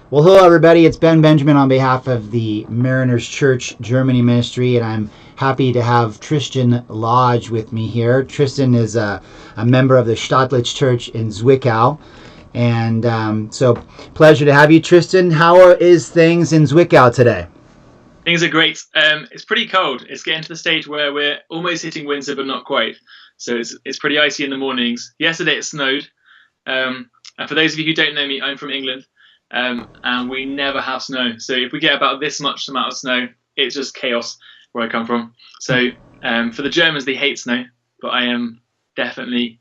Well, hello, everybody. It's Ben Benjamin on behalf of the Mariners Church Germany Ministry, and I'm happy to have Tristan Lodge with me here. Tristan is a member of the Stadtlich Church in Zwickau, and so pleasure to have you, Tristan. How is things in Zwickau today? Things are great. It's pretty cold. It's getting to the stage where we're almost hitting winter, but not quite. So it's pretty icy in the mornings. Yesterday it snowed. And for those of you who don't know me, I'm from England, and we never have snow. So if we get about this much amount of snow, it's just chaos where I come from. So for the Germans, they hate snow, but I am definitely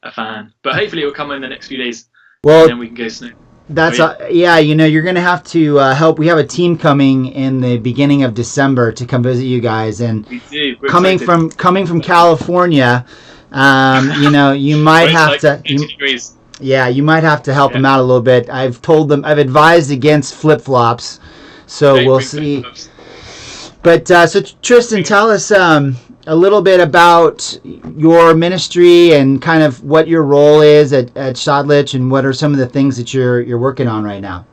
a fan. But hopefully it will come in the next few days, Well, and then we can go snow. that's Oh, yeah. You're going to have to help. We have a team coming in the beginning of December to come visit you guys, and we do. We're coming excited. from California, you might Well, it's have like to. 80 degrees. Yeah, you might have to help Yeah. them out a little bit. I've advised against flip flops, so Don't we'll bring see. flip-flops. But so Tristan, tell us a little bit about your ministry and kind of what your role is at Stadlich, and what are some of the things that you're working on right now.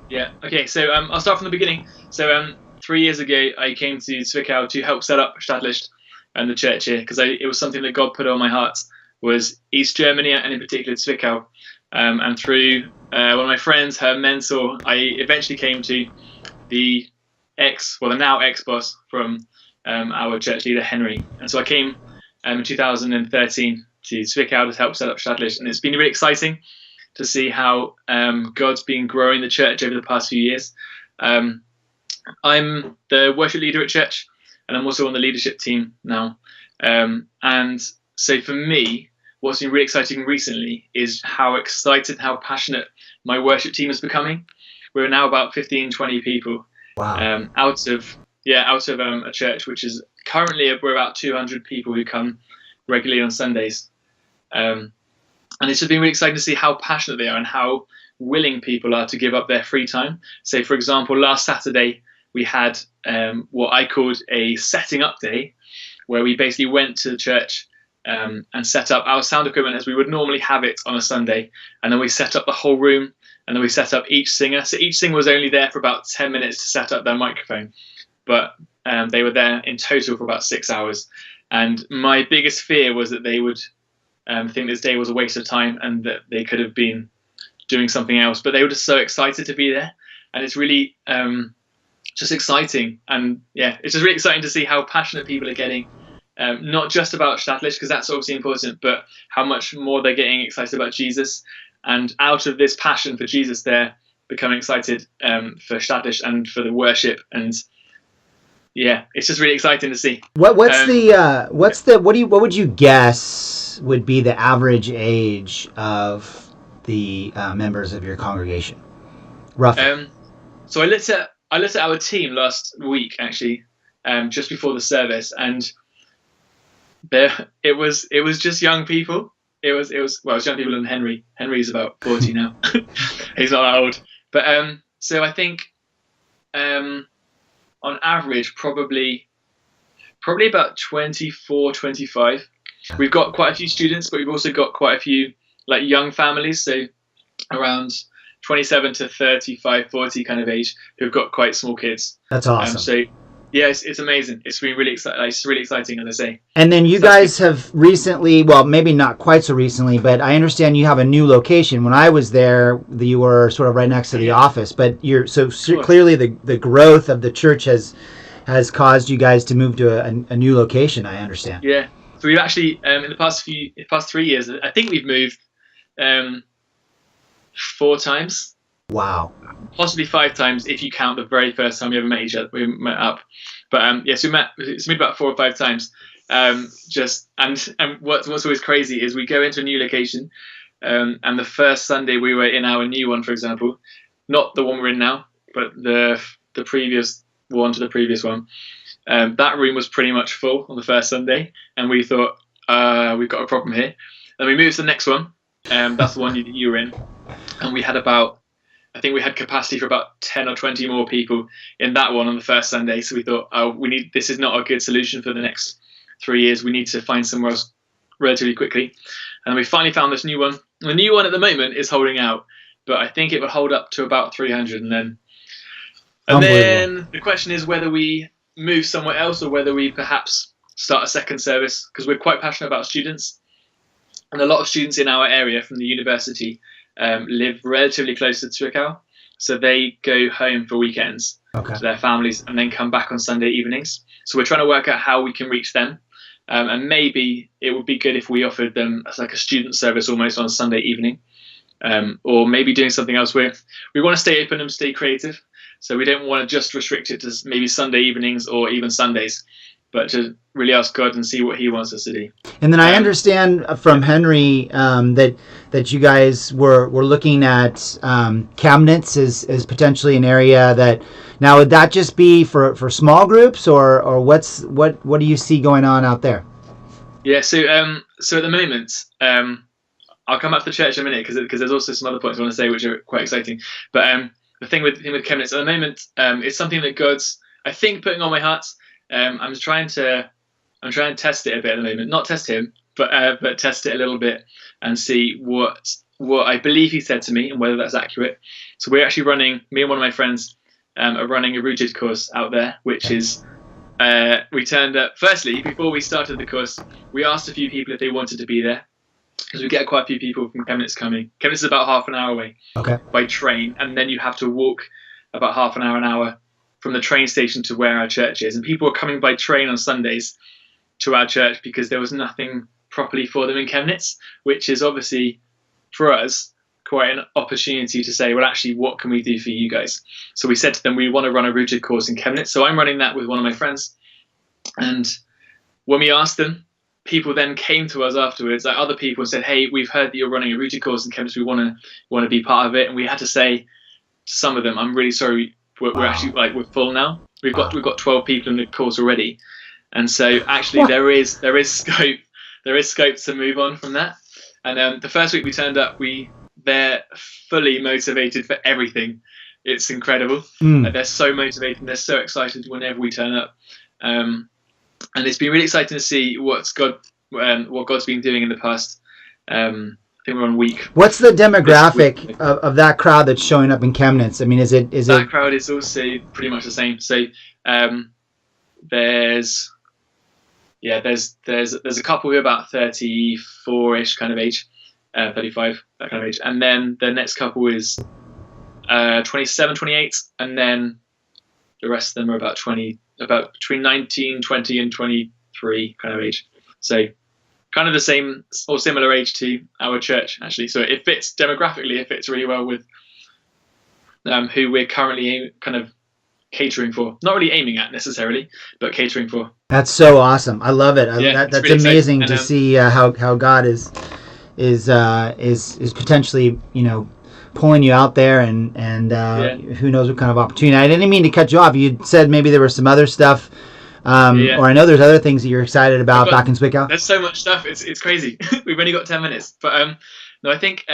Yeah. Okay. So I'll start from the beginning. So 3 years ago, I came to Zwickau to help set up Stadtlicht and the church here because it was something that God put on my heart was East Germany and in particular Zwickau. And through one of my friends, her mentor, I eventually came to the the now ex-boss from our church leader, Henry. And so I came in 2013 to Zwickau to help set up Stadtlicht. And it's been really exciting to see how God's been growing the church over the past few years. I'm the worship leader at church, and I'm also on the leadership team now. And so for me, what's been really exciting recently is how excited, how passionate my worship team is becoming. We're now about 15, 20 people Wow. out of a church which is currently we're about 200 people who come regularly on Sundays. And it's just been really exciting to see how passionate they are and how willing people are to give up their free time. So, for example, last Saturday we had what I called a setting up day, where we basically went to the church and set up our sound equipment as we would normally have it on a Sunday. And then we set up the whole room, and then we set up each singer. So each singer was only there for about 10 minutes to set up their microphone, but they were there in total for about 6 hours. And my biggest fear was that they would think this day was a waste of time and that they could have been doing something else. But they were just so excited to be there. And it's really just exciting. And yeah, it's just really exciting to see how passionate people are getting. Not just about Stadtlich, because that's obviously important, but how much more they're getting excited about Jesus. And out of this passion for Jesus, they're becoming excited for Stadtlich and for the worship. And yeah, it's just really exciting to see. What would you guess would be the average age of the members of your congregation, roughly? So I looked at our team last week actually, just before the service, and it was just young people. It was young people and Henry. Henry's about 40 now. He's not that old, but so I think on average probably about 24, 25. We've got quite a few students, but we've also got quite a few like young families, so around 27 to 35, 40 kind of age, who've got quite small kids. That's awesome. So yeah, it's amazing. It's been really exciting. It's really exciting, as I say. And then you guys have recently, well, maybe not quite so recently, but I understand you have a new location. When I was there, you were sort of right next to the office. But clearly the growth of the church has caused you guys to move to a new location. I understand. Yeah. So we've actually in the past 3 years, I think we've moved 4 times. Wow. Possibly 5 times if you count the very first time we ever met each other. We met up, but yes, it's moved about 4 or 5 times. And what's always crazy is we go into a new location, and the first Sunday we were in our new one, for example, not the one we're in now, but the previous one to the previous one. That room was pretty much full on the first Sunday, and we thought we've got a problem here. Then we moved to the next one, that's the one you were in, and we had I think we had capacity for about 10 or 20 more people in that one on the first Sunday. So we thought, this is not a good solution for the next 3 years. We need to find somewhere else relatively quickly. And we finally found this new one. The new one at the moment is holding out. but I think it will hold up to about 300, and then the question is whether we move somewhere else or whether we perhaps start a second service, because we're quite passionate about students, and a lot of students in our area from the university live relatively close to Zwickau, so they go home for weekends to their families and then come back on Sunday evenings. So we're trying to work out how we can reach them, and maybe it would be good if we offered them as like a student service almost on Sunday evening, or maybe doing something else where we want to stay open and stay creative. So we don't want to just restrict it to maybe Sunday evenings or even Sundays, but to really ask God and see what He wants us to do. And then I understand from Henry that you guys were looking at Chemnitz as potentially an area that. Now, would that just be for small groups, or what do you see going on out there? Yeah, so at the moment, I'll come back to the church in a minute because there's also some other points I want to say which are quite exciting. But the thing with Chemnitz at the moment, it's something that God's, I think, putting on my heart. I'm trying to test it a bit at the moment. Not test Him, but test it a little bit and see what I believe He said to me and whether that's accurate. So we're actually running, me and one of my friends are running a rooted course out there, which is we turned up. Firstly, before we started the course, we asked a few people if they wanted to be there, because we get quite a few people from Chemnitz coming. Chemnitz is about half an hour away by train, and then you have to walk about half an hour from the train station to where our church is. And people were coming by train on Sundays to our church because there was nothing properly for them in Chemnitz, which is obviously for us quite an opportunity to say, well, actually, what can we do for you guys? So we said to them, we want to run a rooted course in Chemnitz. So I'm running that with one of my friends. And when we asked them, people then came to us afterwards, like other people, and said, hey, we've heard that you're running a rooted course in Chemnitz. We want to be part of it. And we had to say to some of them, I'm really sorry, we're actually we're full now. We've got 12 people in the course already. And so actually there is scope to move on from that. And the first week we turned up, they're fully motivated for everything. It's incredible. They're so motivated. They're so excited whenever we turn up. And it's been really exciting to see what God's been doing in the past. I think we're on week. What's the demographic of that crowd that's showing up in Chemnitz? I mean, is it that crowd is also pretty much the same. So there's a couple who are about 34-ish kind of age, 35, that kind of age, and then the next couple is 27, 28, and then the rest of them are about between 19, 20, and 23 kind of age. So kind of the same or similar age to our church, actually. So it fits demographically, it fits really well with who we're currently kind of catering for. Not really aiming at necessarily, but catering for. That's so awesome. I love it. That's really amazing to see how God is potentially, pulling you out there and who knows what kind of opportunity. I didn't mean to cut you off. You said maybe there was some other stuff, or I know there's other things that you're excited about back in Zwickau. There's so much stuff. It's crazy. We've only got 10 minutes, but no, I think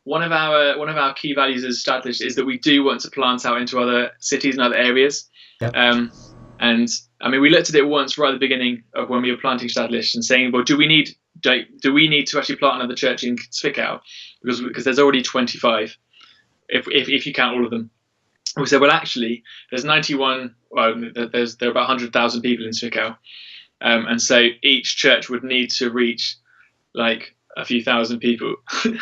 one of our key values as Stadtlicht is that we do want to plant out into other cities and other areas. Yep. And I mean, we looked at it once right at the beginning of when we were planting Stadtlicht and saying, well, do we need to actually plant another church in Zwickau? Because there's already 25, if you count all of them. And we said, well, actually, there's 91. Well, there are about 100,000 people in Zwickau, and so each church would need to reach like a few thousand people to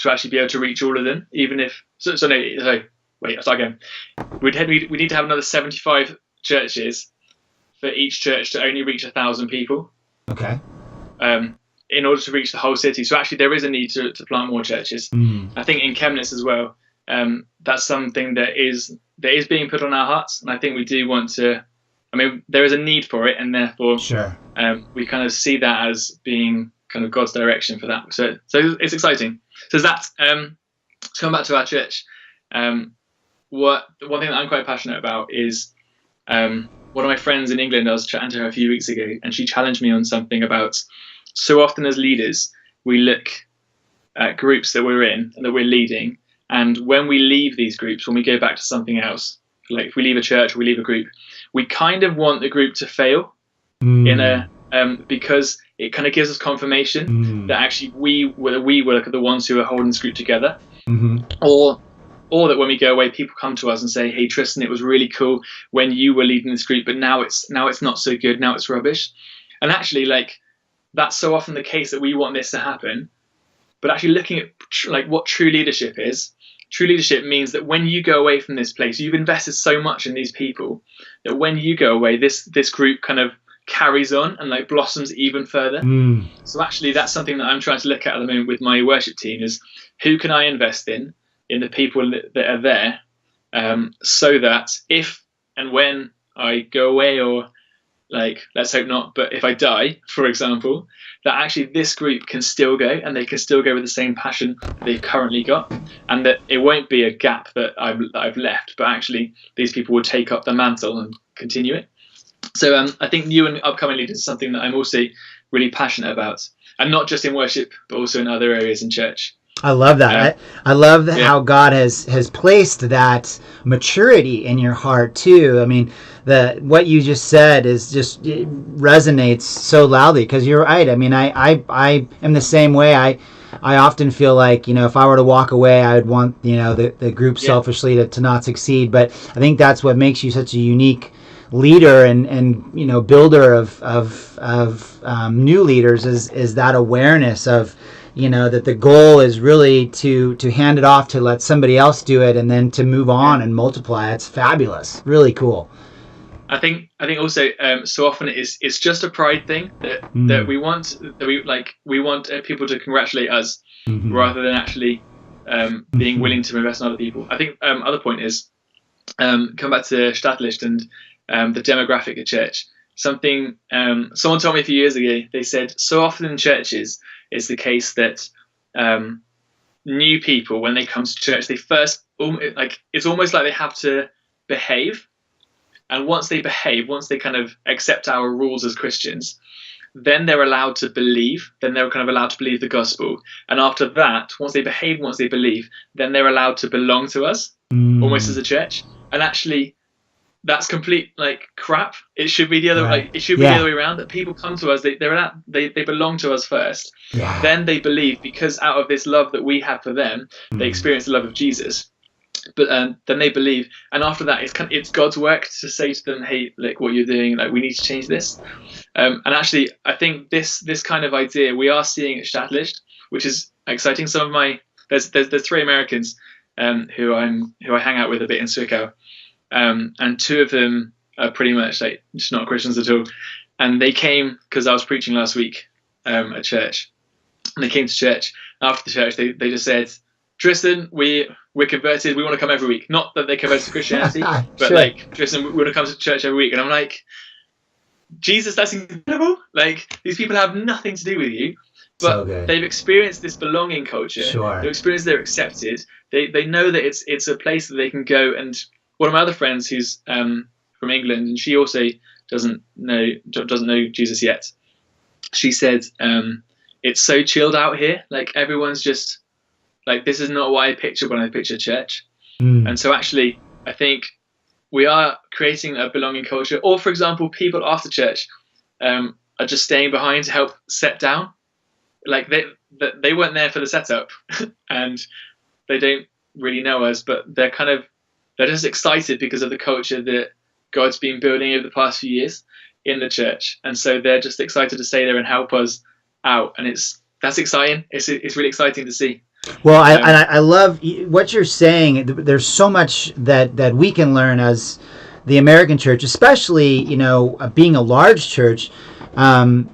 actually be able to reach all of them. Even if wait, I'll start again. We need to have another 75 churches for each church to only reach 1,000 people. Okay. In order to reach the whole city. So actually there is a need to plant more churches. I think in Chemnitz as well, that's something that is being put on our hearts. And I think we do want to, I mean, there is a need for it, and therefore we kind of see that as being kind of God's direction for that. So it's exciting. So that's, to come back to our church, one thing that I'm quite passionate about is one of my friends in England, I was chatting to her a few weeks ago, and she challenged me on something about, so often as leaders, we look at groups that we're in and that we're leading, and when we leave these groups, when we go back to something else, like if we leave a church or we leave a group, we kind of want the group to fail because it kind of gives us confirmation that actually we were the ones who are holding this group together. or that when we go away, people come to us and say, "Hey, Tristan, it was really cool when you were leading this group, but now it's not so good. Now it's rubbish." And actually, like, that's so often the case that we want this to happen. But actually looking at like what true leadership is, true leadership means that when you go away from this place, you've invested so much in these people that when you go away, this group kind of carries on and like blossoms even further. So actually that's something that I'm trying to look at the moment with my worship team is who can I invest in the people that are there, so that if and when I go away, or like, let's hope not, but if I die, for example, that actually this group can still go, and they can still go with the same passion that they've currently got, and that it won't be a gap that I've left, but actually these people will take up the mantle and continue it. So I think new and upcoming leaders is something that I'm also really passionate about, and not just in worship, but also in other areas in church. I love that. I love how God has placed that maturity in your heart too. I mean, what you just said is just, it resonates so loudly, because you're right. I mean, I am the same way. I often feel like, if I were to walk away, I would want, the group selfishly to not succeed. But I think that's what makes you such a unique leader and builder of new leaders is that awareness of, that the goal is really to hand it off, to let somebody else do it, and then to move on and multiply. It's fabulous. Really cool. I think also so often it's just a pride thing that we want people to congratulate us rather than actually being willing to invest in other people. I think other point is come back to Stadtlicht and the demographic at church. Something someone told me a few years ago. They said so often in churches it's the case that new people, when they come to church, they first it's almost like they have to behave. And once they behave, once they kind of accept our rules as Christians, then they're allowed to believe. Then they're kind of allowed to believe the gospel. And after that, once they behave, once they believe, then they're allowed to belong to us, almost as a church. And actually, that's complete crap. It should be the other way. It should be the other way around. That people come to us, they belong to us first. Yeah. Then they believe, because out of this love that we have for them, they experience the love of Jesus. But then they believe, and after that, it's God's work to say to them, "Hey, look what you're doing. We need to change this." And actually, I think this kind of idea we are seeing at Stadtlicht, which is exciting. Some of there's 3 Americans who I hang out with a bit in Zwickau, and 2 of them are pretty much just not Christians at all. And they came because I was preaching last week at church, and they came to church. After the church, they just said, "Tristan, we're converted. We want to come every week." Not that they converted to Christianity, but sure. Tristan, we want to come to church every week. And I'm like, Jesus, that's incredible. These people have nothing to do with you, but so they've experienced this belonging culture. Sure. They've experienced they're accepted. They know that it's a place that they can go. And one of my other friends who's from England, and she also doesn't know Jesus yet. She said, "It's so chilled out here. Everyone's just." This is not what I picture when I picture church. And so actually, I think we are creating a belonging culture. Or, for example, people after church are just staying behind to help set down. They weren't there for the setup, and they don't really know us, but they're just excited because of the culture that God's been building over the past few years in the church. And so they're just excited to stay there and help us out. And that's exciting. It's really exciting to see. Well, I love what you're saying. There's so much that we can learn as the American church, especially being a large church. The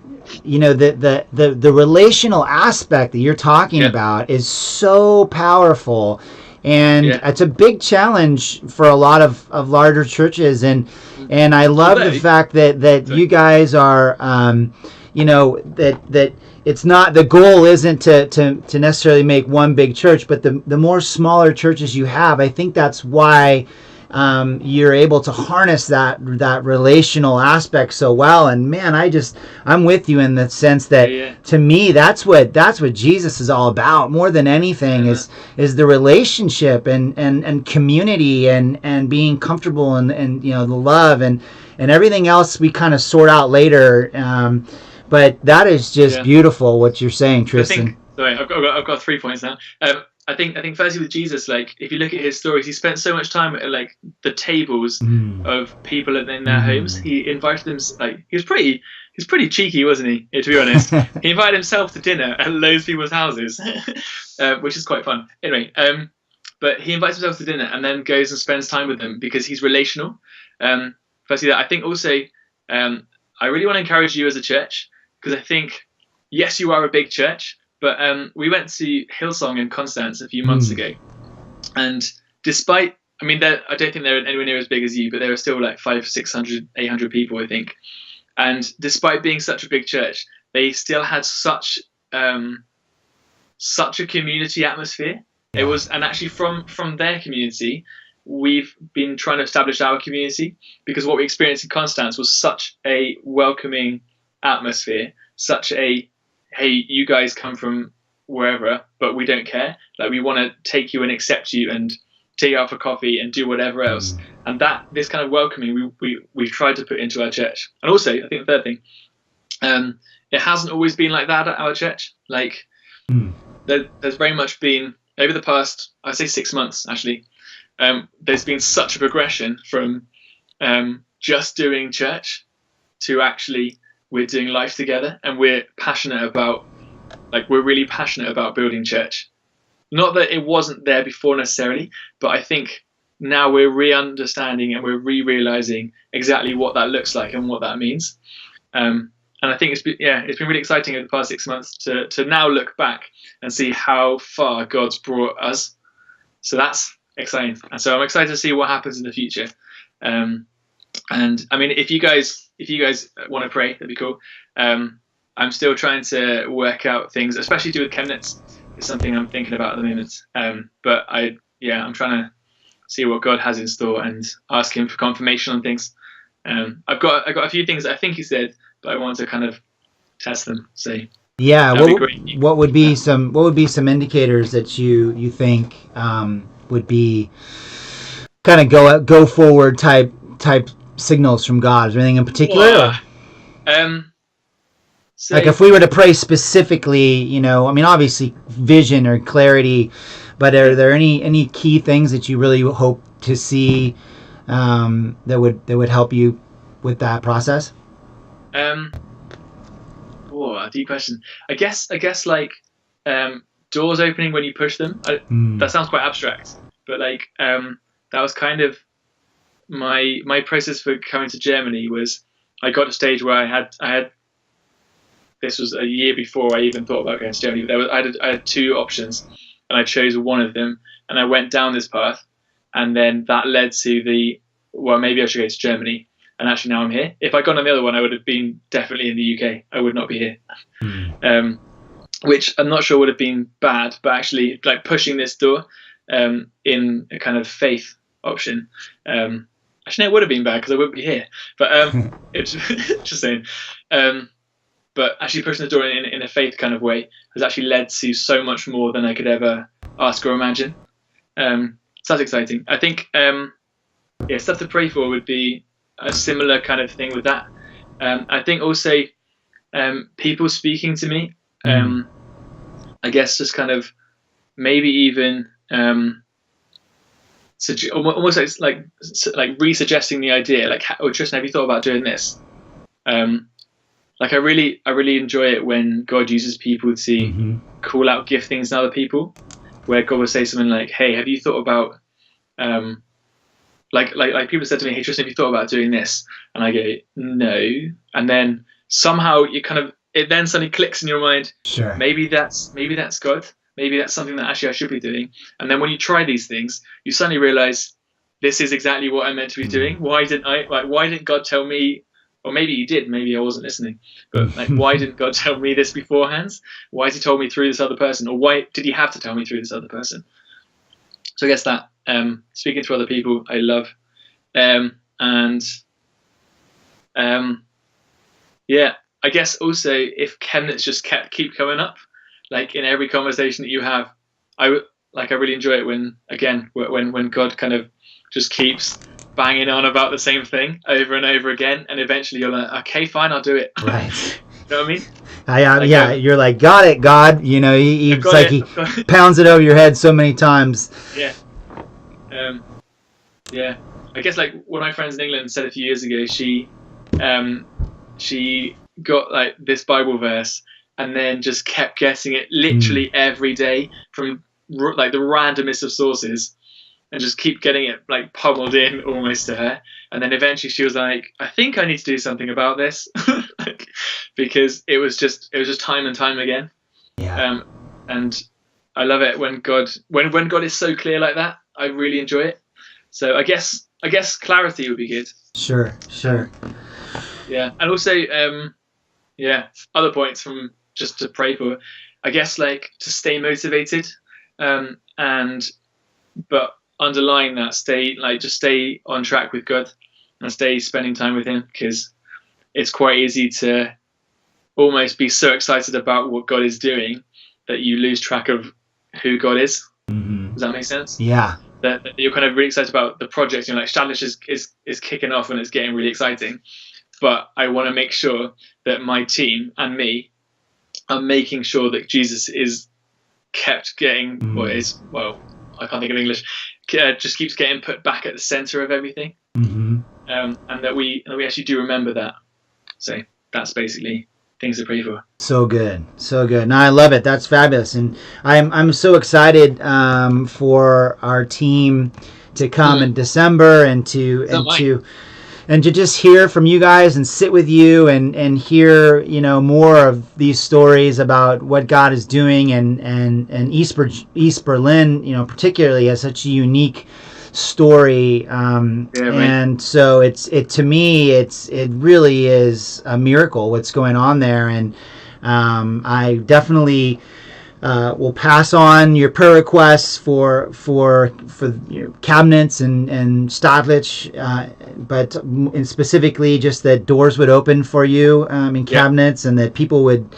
relational aspect that you're talking about is so powerful, and it's a big challenge for a lot of larger churches. And I love the fact that you guys are, that. It's not, the goal isn't to necessarily make one big church, but the more smaller churches you have, I think that's why you're able to harness that relational aspect so well. And man, I'm with you in the sense that to me, that's what Jesus is all about more than anything, is the relationship and community and being comfortable and the love and everything else we kind of sort out later. But that is just beautiful what you're saying, Tristan. Sorry, I've got 3 points now. I think firstly with Jesus, like if you look at his stories, he spent so much time at like the tables of people in their homes. He invited them, like he was pretty cheeky, wasn't he? To be honest, he invited himself to dinner at loads of people's houses, which is quite fun. Anyway, but he invites himself to dinner and then goes and spends time with them because he's relational. Firstly, that I think also, I really want to encourage you as a church, because I think, yes, you are a big church. But we went to Hillsong in Constance a few months ago, and despite, I mean, I don't think they're anywhere near as big as you, but they were still like 500, 600, 800 people, I think. And despite being such a big church, they still had such a community atmosphere. Yeah. It was, and actually from their community, we've been trying to establish our community, because what we experienced in Constance was such a welcoming atmosphere, such a, hey, you guys come from wherever, but we don't care. Like, we want to take you and accept you and take you out for coffee and do whatever else. And this kind of welcoming we've tried to put into our church. And also, I think the third thing, it hasn't always been like that at our church. Like, there's very much been, over the past, I'd say 6 months actually, there's been such a progression from just doing church to actually we're doing life together, and we're really passionate about building church. Not that it wasn't there before necessarily, but I think now we're re-understanding and we're re-realizing exactly what that looks like and what that means. And I think it's been really exciting over the past 6 months to now look back and see how far God's brought us. So that's exciting. And so I'm excited to see what happens in the future. And I mean, if you guys want to pray, that'd be cool. I'm still trying to work out things, especially to do with Chemnitz. It's something I'm thinking about at the moment. But I'm trying to see what God has in store and ask Him for confirmation on things. I've got a few things that I think He said, but I want to kind of test them. So yeah, what would be some indicators that you think would be kind of go forward type signals from God? Is there anything in particular? So, like if we were to pray specifically, I mean, obviously vision or clarity, but are there any key things that you really hope to see that would help you with that process? A deep question. I guess like doors opening when you push them. That sounds quite abstract, but like that was kind of my process for coming to Germany. Was I got to a stage where I had this was a year before I even thought about going to Germany. I had two options, and I chose one of them, and I went down this path, and then that led to maybe I should go to Germany, and actually now I'm here. If I'd gone on the other one, I would have been definitely in the UK. I would not be here, which I'm not sure would have been bad, but actually like pushing this door in a kind of faith option. Actually, no, it would have been bad because I wouldn't be here. But it's just saying. But actually pushing the door in a faith kind of way has actually led to so much more than I could ever ask or imagine. So that's exciting. I think stuff to pray for would be a similar kind of thing with that. I think also people speaking to me, I guess just kind of maybe even almost like re-suggesting the idea, like, oh, Tristan, have you thought about doing this? Like I really enjoy it when God uses people to call out giftings in other people, where God will say something like, hey, have you thought about like people said to me, hey Tristan, have you thought about doing this? And I go, no. And then somehow it then suddenly clicks in your mind, sure, maybe that's God. Maybe that's something that actually I should be doing. And then when you try these things, you suddenly realize this is exactly what I'm meant to be doing. Why didn't God tell me? Or maybe He did, maybe I wasn't listening. But like, why didn't God tell me this beforehand? Why has He told me through this other person? Or why did He have to tell me through this other person? So I guess that speaking to other people I love. I guess also if Chemnitz just keep coming up, like in every conversation that you have, I really enjoy it when God kind of just keeps banging on about the same thing over and over again, and eventually you're like, okay, fine, I'll do it. Right. You know what I mean? Yeah, you're like, got it, God. It's like he pounds it over your head so many times. Yeah. Yeah. I guess like one of my friends in England said a few years ago, she got like this Bible verse and then just kept getting it literally every day from like the randomest of sources, and just keep getting it like pummeled in almost to her. And then eventually she was like, I think I need to do something about this, like, because it was just time and time again. Yeah. And I love it when God is so clear like that. I really enjoy it. So I guess clarity would be good. Sure. Yeah, and also other points from just to pray for. I guess like to stay motivated, but underlying that, stay on track with God and stay spending time with Him, because it's quite easy to almost be so excited about what God is doing that you lose track of who God is. Mm-hmm. Does that make sense? Yeah. That you're kind of really excited about the project. Like Stadlich is kicking off and it's getting really exciting, but I want to make sure that my team and me are making sure that Jesus is kept getting I can't think of English. Just keeps getting put back at the center of everything, and that we actually do remember that. So that's basically things to pray for. So good. No, I love it. That's fabulous, and I'm so excited for our team to come in December and to just hear from you guys and sit with you and hear more of these stories about what God is doing, and East Berlin particularly has such a unique story, and so to me it really is a miracle what's going on there, and I definitely will pass on your prayer requests for cabinets and Stadlich, but specifically just that doors would open for you in cabinets, and that people would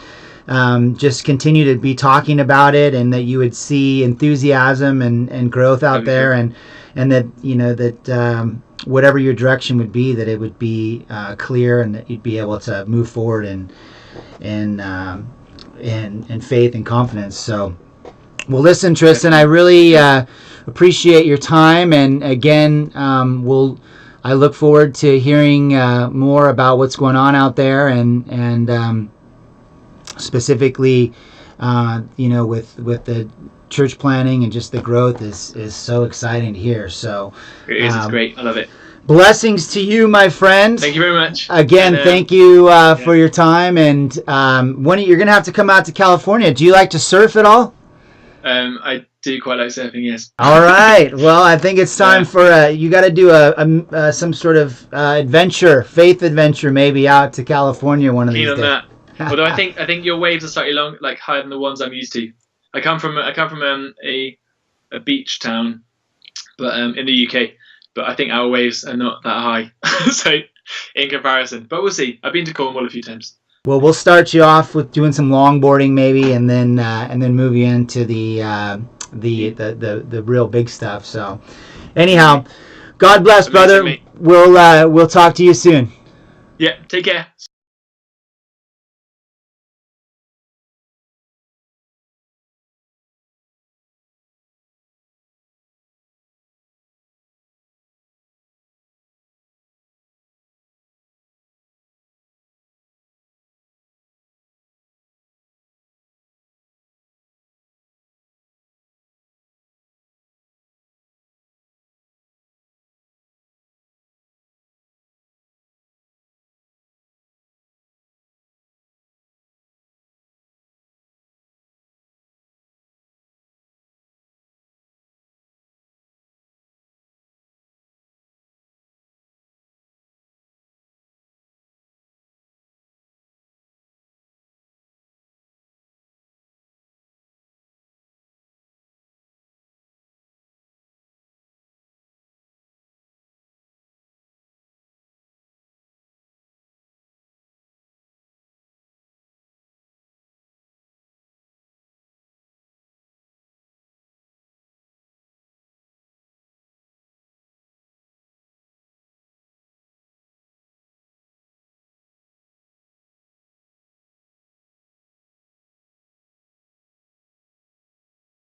just continue to be talking about it, and that you would see enthusiasm and growth out there, and that that whatever your direction would be, that it would be clear, and that you'd be able to move forward in faith and confidence. So, well, listen, Tristan, I really appreciate your time, and again, I look forward to hearing more about what's going on out there, and specifically, with the church planning and just the growth is so exciting to hear. So it is. It's great. I love it. Blessings to you, my friend. Thank you very much. Again, thank you for your time. And you're going to have to come out to California. Do you like to surf at all? I do quite like surfing, yes. All right. Well, I think it's time for you got to do some sort of faith adventure, maybe out to California one of these days. Keen on that. Although I think your waves are slightly higher than the ones I'm used to. I come from a beach town, but in the UK. But I think our waves are not that high, so in comparison. But we'll see. I've been to Cornwall a few times. Well, we'll start you off with doing some longboarding maybe, and then move you into the real big stuff. So, anyhow, God bless, brother. We'll talk to you soon. Yeah. Take care.